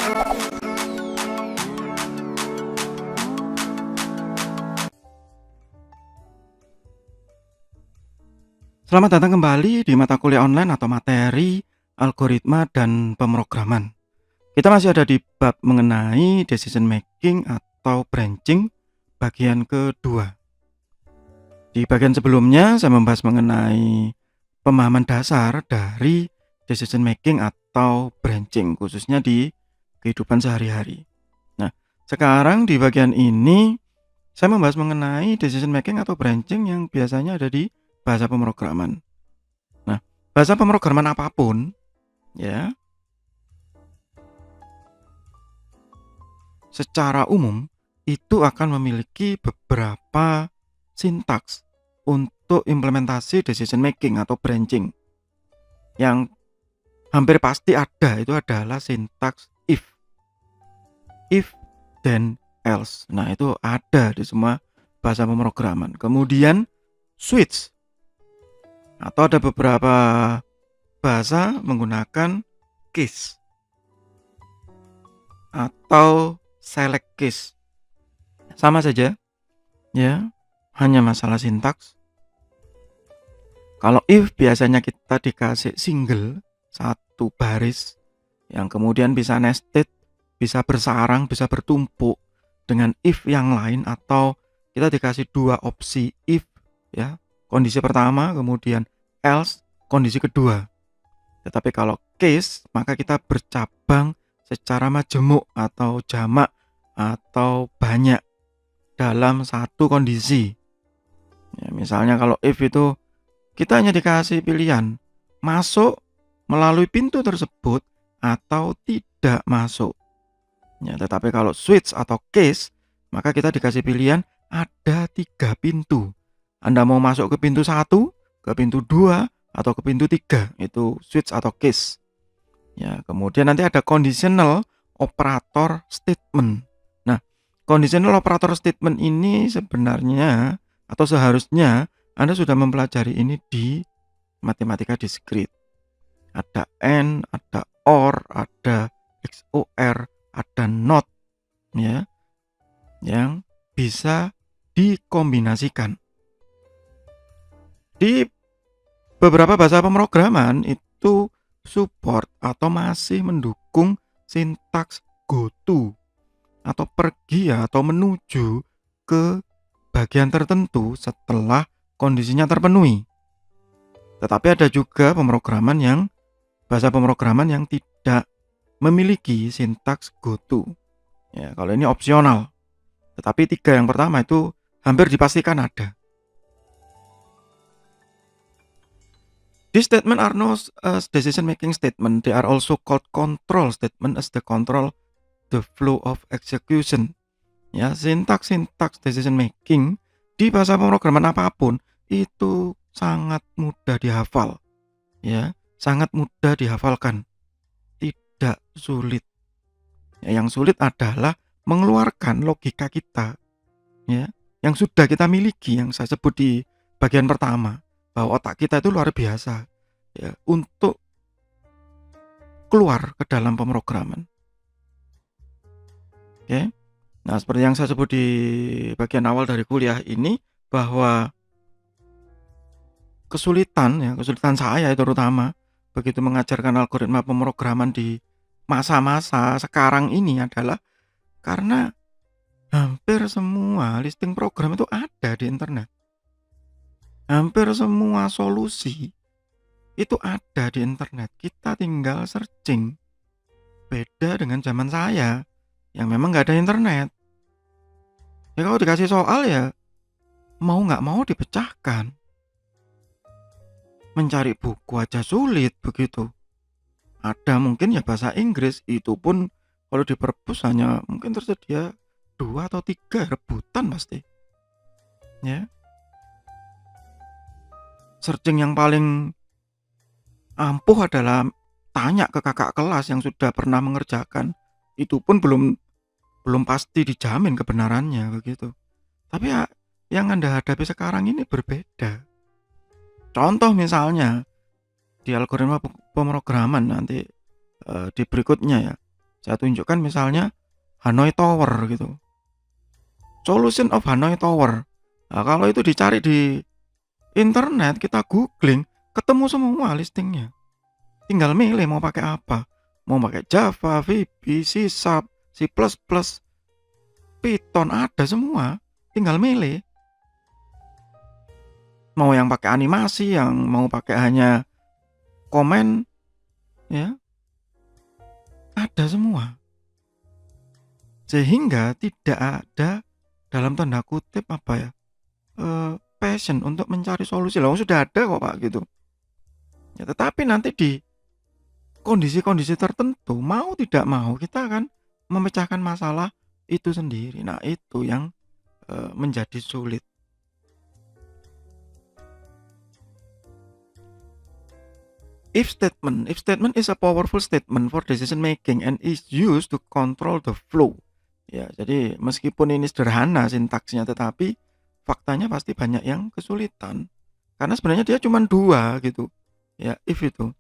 Selamat datang kembali di mata kuliah online atau materi algoritma dan pemrograman. Kita masih ada di bab mengenai decision making atau branching bagian kedua. Di bagian sebelumnya saya membahas mengenai pemahaman dasar dari decision making atau branching khususnya di kehidupan sehari-hari. Nah, sekarang di bagian ini saya membahas mengenai decision making atau branching yang biasanya ada di bahasa pemrograman. Nah, bahasa pemrograman apapun ya, secara umum itu akan memiliki beberapa sintaks untuk implementasi decision making atau branching. Yang hampir pasti ada itu adalah sintaks if then else. Nah, itu ada di semua bahasa pemrograman. Kemudian switch, atau ada beberapa bahasa menggunakan case atau select case. Sama saja ya, hanya masalah sintaks. Kalau if biasanya kita dikasih single satu baris yang kemudian bisa nested, bisa bersarang, bisa bertumpuk dengan if yang lain, atau kita dikasih dua opsi if ya, kondisi pertama kemudian else kondisi kedua. Tetapi kalau case maka kita bercabang secara majemuk atau jamak atau banyak dalam satu kondisi ya. Misalnya kalau if itu kita hanya dikasih pilihan masuk melalui pintu tersebut atau tidak masuk ya. Tetapi kalau switch atau case maka kita dikasih pilihan ada 3 pintu. Anda mau masuk ke pintu 1, ke pintu 2, atau ke pintu 3, itu switch atau case ya. Kemudian nanti ada conditional operator statement. Nah, conditional operator statement ini sebenarnya atau seharusnya Anda sudah mempelajari ini di matematika diskrit. Ada and, ada or, ada XOR, ada not ya, yang bisa dikombinasikan. Di beberapa bahasa pemrograman itu support atau masih mendukung sintaks go to atau pergi atau menuju ke bagian tertentu setelah kondisinya terpenuhi. Tetapi ada juga bahasa pemrograman yang tidak memiliki sintaks go to ya. Kalau ini opsional. Tetapi 3 yang pertama itu hampir dipastikan ada. These statements are not decision making statement. They are also called control statement as they control the flow of execution. Ya, sintaks decision making di bahasa pemrograman apapun itu sangat mudah dihafal. Ya, sangat mudah dihafalkan. Tidak sulit. Ya, yang sulit adalah mengeluarkan logika kita ya, yang sudah kita miliki, yang saya sebut di bagian pertama, bahwa otak kita itu luar biasa ya untuk keluar ke dalam pemrograman. Oke. Nah, seperti yang saya sebut di bagian awal dari kuliah ini, bahwa kesulitan saya terutama begitu mengajarkan algoritma pemrograman di masa-masa sekarang ini adalah karena hampir semua listing program itu ada di internet. Hampir semua solusi itu ada di internet. Kita tinggal searching. Beda dengan zaman saya yang memang gak ada internet. Ya kalau dikasih soal ya mau gak mau dipecahkan. Mencari buku aja sulit begitu. Ada mungkin ya bahasa Inggris, itu pun kalau di perpus hanya mungkin tersedia 2 atau 3, rebutan pasti. Ya. Searching yang paling ampuh adalah tanya ke kakak kelas yang sudah pernah mengerjakan. Itu pun belum pasti dijamin kebenarannya begitu. Tapi ya yang Anda hadapi sekarang ini berbeda. Contoh misalnya di algoritma pemrograman nanti di berikutnya ya, Saya tunjukkan misalnya Hanoi Tower gitu. Solution of Hanoi Tower. Nah, kalau itu dicari di internet, kita googling, ketemu semua listingnya. Tinggal milih mau pakai apa. Mau pakai Java, VB, C#, C++, Python, ada semua. Tinggal milih. Mau yang pakai animasi, yang mau pakai hanya komen, ya, ada semua. Sehingga tidak ada dalam tanda kutip apa ya, passion untuk mencari solusi. Lah sudah ada kok Pak gitu. Ya, tetapi nanti di kondisi-kondisi tertentu, mau tidak mau kita akan memecahkan masalah itu sendiri. Nah, itu yang menjadi sulit. If statement is a powerful statement for decision making and is used to control the flow. Ya, jadi meskipun ini sederhana sintaksnya, tetapi faktanya pasti banyak yang kesulitan. Karena sebenarnya dia cuma dua gitu. Ya, if itu.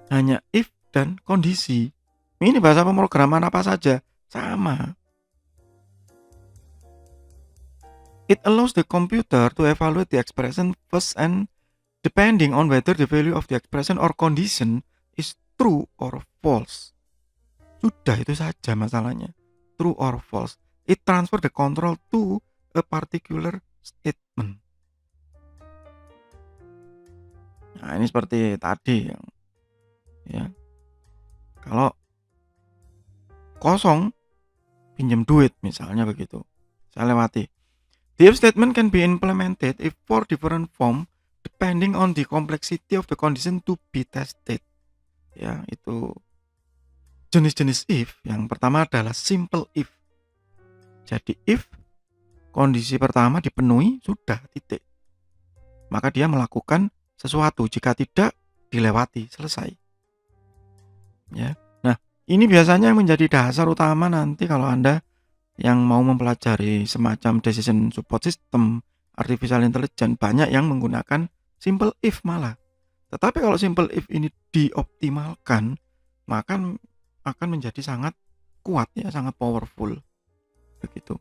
Hanya if dan kondisi. Ini bahasa pemrograman apa saja, sama. It allows the computer to evaluate the expression first and depending on whether the value of the expression or condition is true or false. Sudah itu saja masalahnya. True or false. It transfer the control to a particular statement. Nah, ini seperti tadi yang ya. Kalau kosong pinjam duit misalnya begitu. Saya lewati. The if statement can be implemented if for different form depending on the complexity of the condition to be tested. Ya, itu jenis-jenis if. Yang pertama adalah simple if. Jadi if kondisi pertama dipenuhi, sudah, titik. Maka dia melakukan sesuatu. Jika tidak, dilewati, selesai. Ya. Nah, ini biasanya menjadi dasar utama nanti kalau Anda yang mau mempelajari semacam decision support system, artificial intelligence, banyak yang menggunakan simple if malah. Tetapi kalau simple if ini dioptimalkan, maka akan menjadi sangat kuat ya, sangat powerful. Begitu.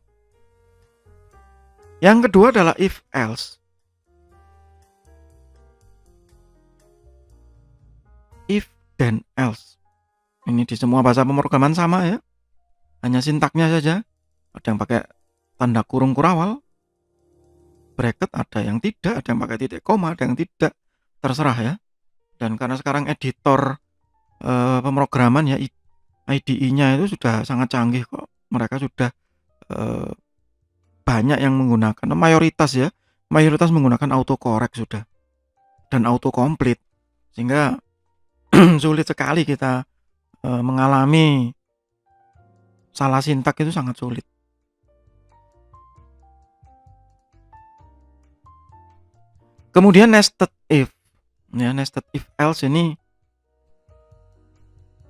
Yang kedua adalah if else. If dan else. Ini di semua bahasa pemrograman sama ya. Hanya sintaknya saja. Ada yang pakai tanda kurung kurawal, bracket, ada yang tidak, ada yang pakai titik koma, ada yang tidak, terserah ya. Dan karena sekarang editor pemrograman ya, IDE-nya itu sudah sangat canggih kok. Mereka sudah banyak yang menggunakan, mayoritas menggunakan autocorrect sudah dan autocomplete, sehingga sulit sekali kita mengalami salah sintak, itu sangat sulit. Kemudian nested if. Ya, nested if else ini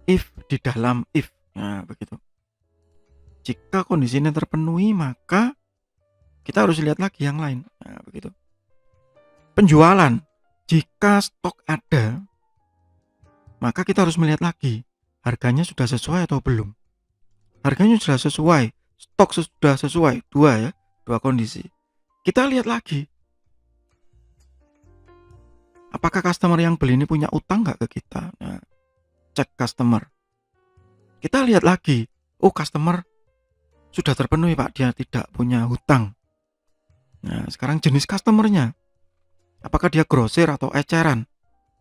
if di dalam if. Nah, begitu. Jika kondisi ini terpenuhi, maka kita harus lihat lagi yang lain. Nah, begitu. Penjualan. Jika stok ada, maka kita harus melihat lagi harganya sudah sesuai atau belum. Harganya sudah sesuai, stok sudah sesuai, dua kondisi. Kita lihat lagi, apakah customer yang beli ini punya utang nggak ke kita? Nah, cek customer. Kita lihat lagi, oh customer sudah terpenuhi Pak, dia tidak punya hutang. Nah, sekarang jenis customernya, apakah dia grosir atau eceran?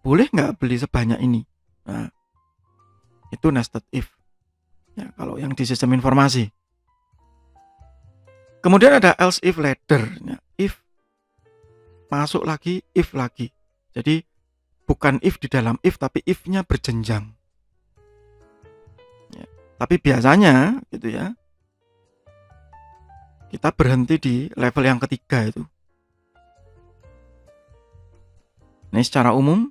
Boleh nggak beli sebanyak ini? Nah, itu nested if. Ya, kalau yang di sistem informasi. Kemudian ada else if ladder. Ya, if masuk lagi, if lagi. Jadi bukan if di dalam if, tapi if-nya berjenjang. Ya, tapi biasanya gitu ya, kita berhenti di level yang ketiga itu. Nah, secara umum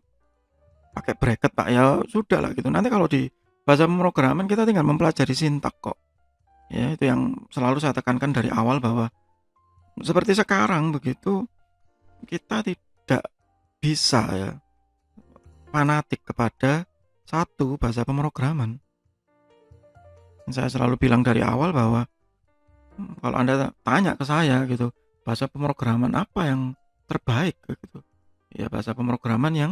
pakai bracket Pak, ya sudah lah gitu. Nanti kalau di bahasa pemrograman kita tinggal mempelajari sintak kok. Ya, itu yang selalu saya tekankan dari awal, bahwa seperti sekarang begitu, kita tidak bisa ya fanatik kepada satu bahasa pemrograman. Saya selalu bilang dari awal bahwa kalau Anda tanya ke saya gitu, bahasa pemrograman apa yang terbaik gitu. Ya bahasa pemrograman yang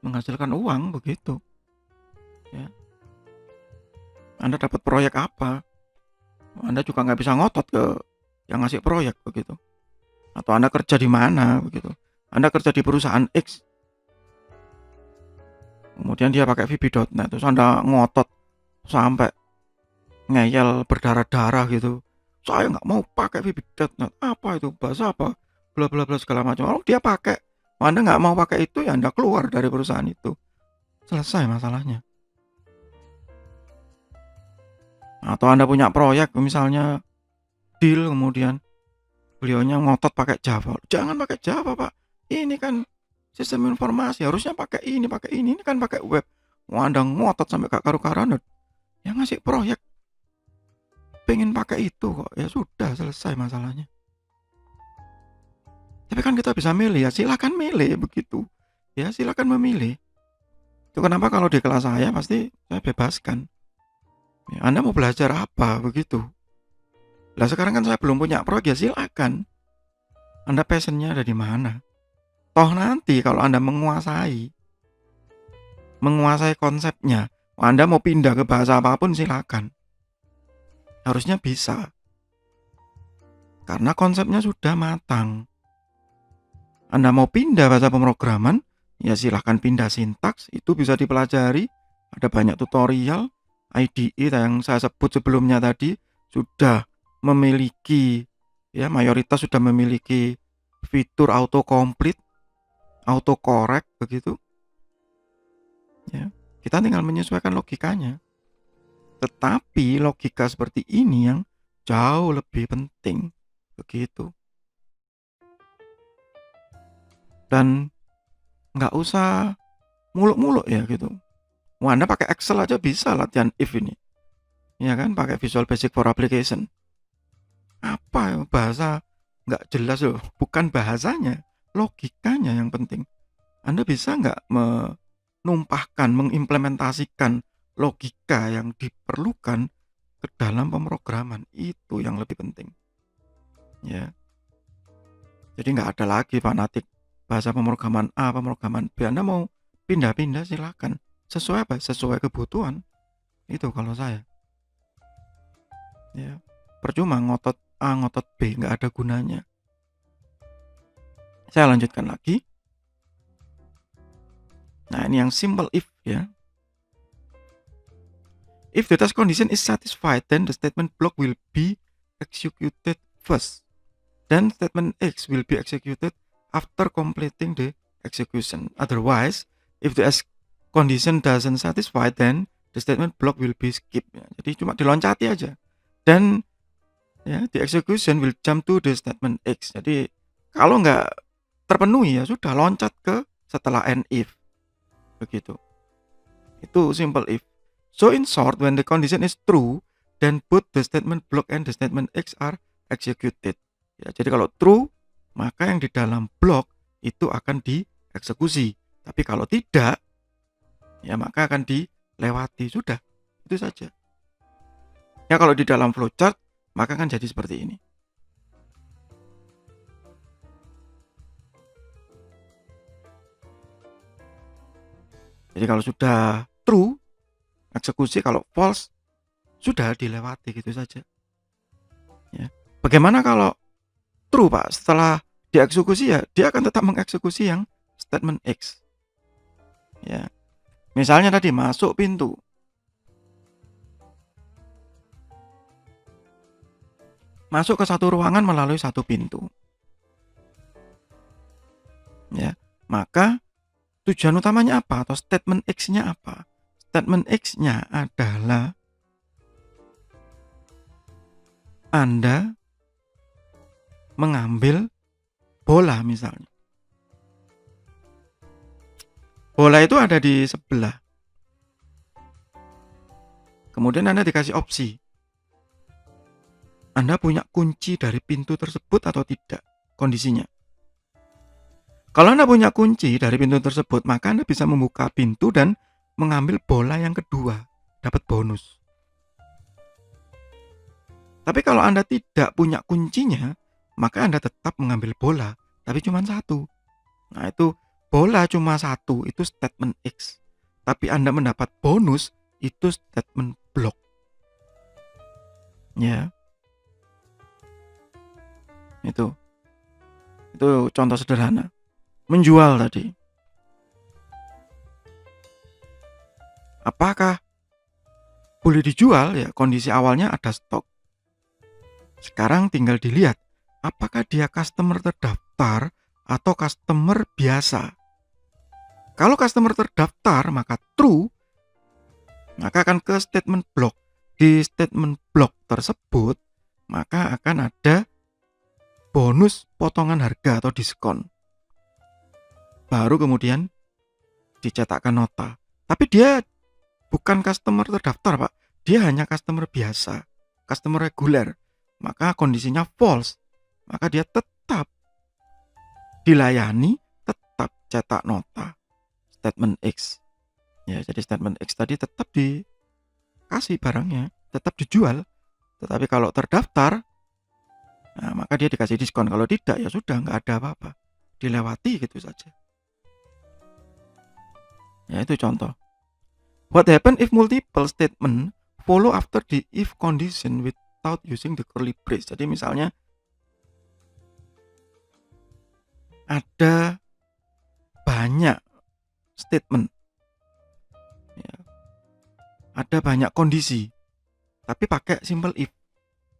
menghasilkan uang begitu. Ya. Anda dapat proyek apa? Anda juga nggak bisa ngotot ke yang ngasih proyek begitu. Atau Anda kerja di mana begitu. Anda kerja di perusahaan X, kemudian dia pakai VB.NET, terus Anda ngotot sampai ngeyel berdarah-darah gitu. Saya nggak mau pakai VB.NET. Apa itu? Bahasa apa? Bla bla bla segala macam. Kalau dia pakai, Anda nggak mau pakai itu, ya Anda keluar dari perusahaan itu. Selesai masalahnya. Atau Anda punya proyek, misalnya deal, kemudian beliaunya ngotot pakai Java. Jangan pakai Java, Pak. Ini kan sistem informasi, harusnya pakai ini, pakai ini. Ini kan pakai web. Mau Anda ngotot sampai gak karu-karuan, yang ngasih proyek pengen pakai itu kok. Ya sudah, selesai masalahnya. Tapi kan kita bisa milih, ya silakan milih begitu. Ya silakan memilih. Itu kenapa kalau di kelas saya pasti saya bebaskan. Ya, Anda mau belajar apa begitu. Lah sekarang kan saya belum punya proyek, ya silakan. Anda passionnya ada di mana? Toh nanti kalau Anda menguasai konsepnya, Anda mau pindah ke bahasa apapun silakan. Harusnya bisa. Karena konsepnya sudah matang. Anda mau pindah bahasa pemrograman, ya silahkan pindah sintaks, itu bisa dipelajari. Ada banyak tutorial. IDE yang saya sebut sebelumnya tadi sudah memiliki, ya mayoritas sudah memiliki fitur autocomplete, autocorrect begitu. Ya, kita tinggal menyesuaikan logikanya. Tetapi logika seperti ini yang jauh lebih penting begitu. Dan nggak usah muluk-muluk ya gitu. Wah, Anda pakai Excel aja bisa latihan if ini. Ya kan, pakai Visual Basic for Application. Apa ya, bahasa nggak jelas loh, bukan bahasanya, logikanya yang penting. Anda bisa nggak menumpahkan, mengimplementasikan logika yang diperlukan ke dalam pemrograman, itu yang lebih penting. Ya. Jadi nggak ada lagi fanatik bahasa pemrograman A, pemrograman B. Anda mau pindah-pindah silakan. Sesuai apa? Sesuai kebutuhan. Itu kalau saya. Ya. Percuma ngotot A, ngotot B, nggak ada gunanya. Saya lanjutkan lagi. Nah, ini yang simple if ya. If the task condition is satisfied, then the statement block will be executed first. Then statement X will be executed after completing the execution. Otherwise, if the condition doesn't satisfy, then the statement block will be skipped. Ya, jadi cuma diloncati aja. Dan ya, the execution will jump to the statement X. Jadi kalau nggak terpenuhi ya sudah loncat ke setelah end if. Begitu. Itu simple if. So in short, when the condition is true, then both the statement block and the statement X are executed. Ya, jadi kalau true, maka yang di dalam blok itu akan dieksekusi. Tapi kalau tidak, ya maka akan dilewati. Sudah, itu saja. Ya kalau di dalam flowchart, maka akan jadi seperti ini. Jadi kalau sudah true, eksekusi, kalau false, sudah dilewati gitu saja. Ya. Bagaimana kalau true, Pak? Setelah dieksekusi ya, dia akan tetap mengeksekusi yang statement X. Ya. Misalnya tadi masuk pintu. Masuk ke satu ruangan melalui satu pintu. Ya. Maka tujuan utamanya apa? Atau statement X-nya apa? Statement X-nya adalah Anda mengambil bola misalnya. Bola itu ada di sebelah. Kemudian Anda dikasih opsi. Anda punya kunci dari pintu tersebut atau tidak? Kondisinya. Kalau Anda punya kunci dari pintu tersebut, maka Anda bisa membuka pintu dan mengambil bola yang kedua. Dapat bonus. Tapi kalau Anda tidak punya kuncinya, maka Anda tetap mengambil bola, tapi cuma satu. Nah, itu bola cuma satu, itu statement X. Tapi Anda mendapat bonus, itu statement block. Ya. Itu contoh sederhana. Menjual tadi. Apakah boleh dijual? Ya, kondisi awalnya ada stok. Sekarang tinggal dilihat apakah dia customer terdaftar atau customer biasa. Kalau customer terdaftar maka true, maka akan ke statement block. Di statement block tersebut maka akan ada bonus potongan harga atau diskon. Baru kemudian dicetakkan nota. Tapi dia bukan customer terdaftar, Pak. Dia hanya customer biasa, customer reguler. Maka kondisinya false. Maka dia tetap dilayani, tetap cetak nota. Statement X. Ya, jadi statement X tadi tetap dikasih barangnya, tetap dijual. Tetapi kalau terdaftar, nah, maka dia dikasih diskon. Kalau tidak, ya sudah, nggak ada apa-apa. Dilewati gitu saja. Ya, itu contoh. What happen if multiple statement follow after the if condition without using the curly brace? Jadi misalnya ada banyak statement, ya, ada banyak kondisi, tapi pakai simple if.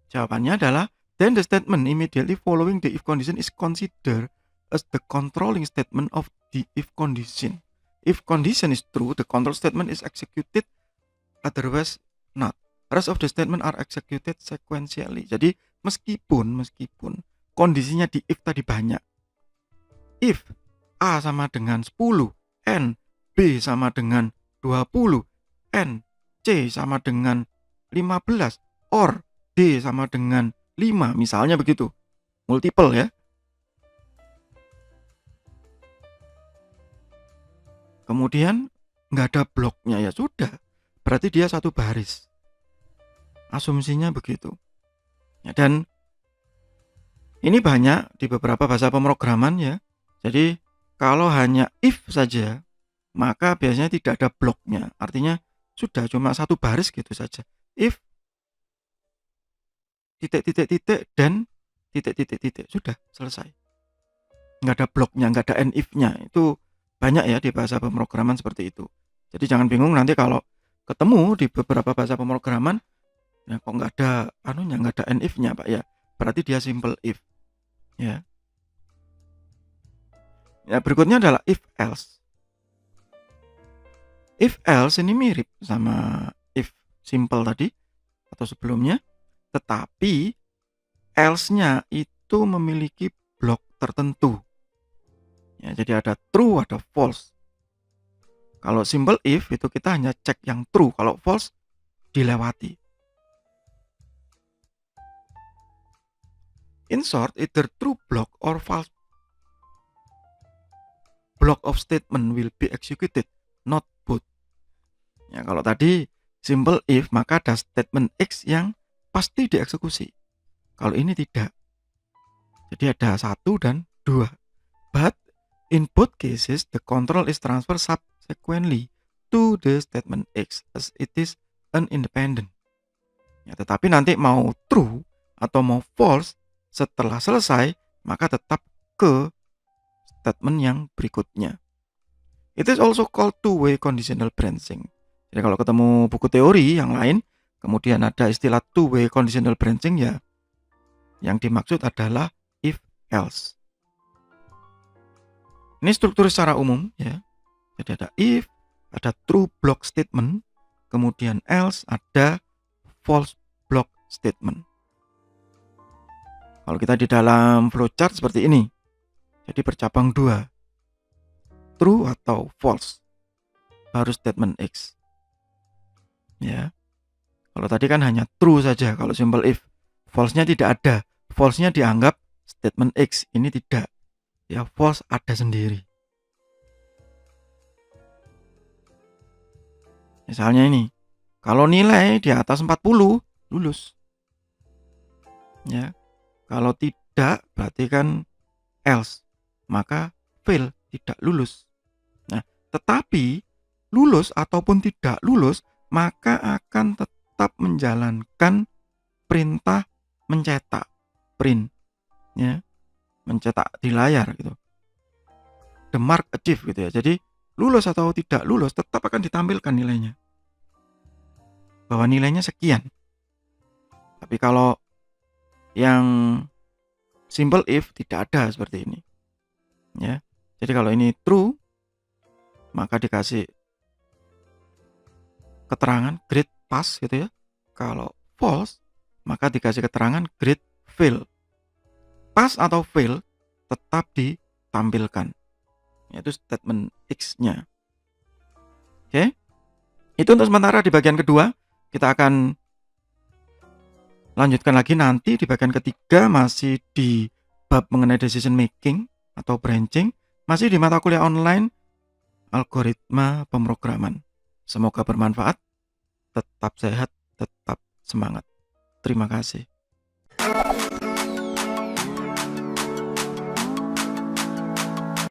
Jawabannya adalah then the statement immediately following the if condition is considered as the controlling statement of the if condition. If condition is true, the control statement is executed, otherwise not. Rest of the statement are executed sequentially. Jadi meskipun kondisinya di if tadi banyak, if A sama dengan 10, N, B sama dengan 20, N, C sama dengan 15, or D sama dengan 5, misalnya begitu. Multiple ya. Kemudian nggak ada bloknya, ya sudah. Berarti dia satu baris. Asumsinya begitu. Ya, dan ini banyak di beberapa bahasa pemrograman ya. Jadi kalau hanya if saja, maka biasanya tidak ada bloknya. Artinya sudah cuma satu baris gitu saja. If titik dan titik. Sudah selesai. Nggak ada bloknya, nggak ada end if-nya. Itu banyak ya di bahasa pemrograman seperti itu. Jadi jangan bingung nanti kalau ketemu di beberapa bahasa pemrograman, ya kok nggak ada nggak ada end if-nya, Pak ya. Berarti dia simple if. Ya. Ya, berikutnya adalah if else. If else ini mirip sama if simple tadi atau sebelumnya, tetapi else-nya itu memiliki blok tertentu. Ya, jadi ada true, ada false. Kalau simple if itu kita hanya cek yang true, kalau false dilewati. In short, either true block or false block of statement will be executed, not both. Ya, kalau tadi simple if maka ada statement X yang pasti dieksekusi. Kalau ini tidak. Jadi ada 1 dan 2. But in both cases the control is transferred subsequently to the statement X as it is an independent. Ya, tetapi nanti mau true atau mau false setelah selesai maka tetap ke statement yang berikutnya. It is also called two-way conditional branching. Jadi kalau ketemu buku teori yang lain, kemudian ada istilah two-way conditional branching, ya yang dimaksud adalah if else. Ini struktur secara umum ya. Jadi ada if, ada true block statement, kemudian else, ada false block statement. Kalau kita di dalam flowchart seperti ini. Jadi bercabang 2. True atau false. Baru statement X. Ya. Kalau tadi kan hanya true saja kalau simple if. False-nya tidak ada. False-nya dianggap statement X. Ini tidak. Ya, false ada sendiri. Misalnya ini. Kalau nilai di atas 40, lulus. ya. Kalau tidak berarti kan else, maka fail, tidak lulus. Nah, tetapi lulus ataupun tidak lulus, maka akan tetap menjalankan perintah mencetak, print, ya, mencetak di layar gitu. The mark achieved gitu ya. Jadi lulus atau tidak lulus tetap akan ditampilkan nilainya, bahwa nilainya sekian. Tapi kalau yang simple if tidak ada seperti ini, ya. Jadi kalau ini true, maka dikasih keterangan grade pass gitu ya. Kalau false, maka dikasih keterangan grade fail. Pass atau fail tetap ditampilkan, yaitu statement X-nya. Oke, itu untuk sementara di bagian kedua. Kita akan lanjutkan lagi nanti di bagian ketiga, masih di bab mengenai decision making atau branching, masih di mata kuliah online algoritma pemrograman. Semoga bermanfaat, tetap sehat, tetap semangat. Terima kasih.